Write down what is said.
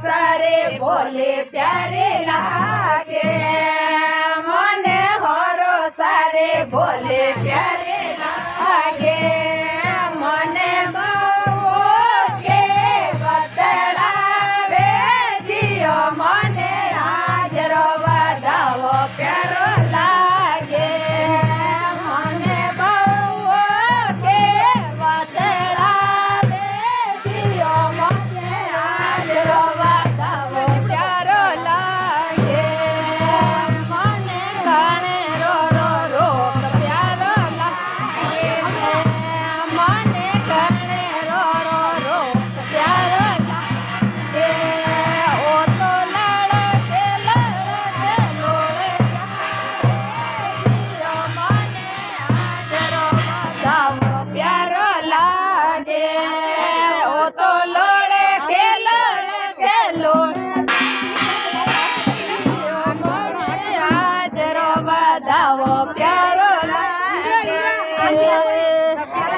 सारे बोले प्यारे लागे मने हरो सारे बोले प्यारे लागे मने बहू के बतलावे जियो मने आज रोवा जाओ प्यारो लागे मने बहू के बतलावे जियो मने आज रोवा जाओ प्यारो लागे मने काने रो रो रो प्यारो लागे मने काने रो रो रो प्यारो लागे ओ तो लड़के लोड़े जियो मने आज रोवा जाओ प्यारो लागे ओ तो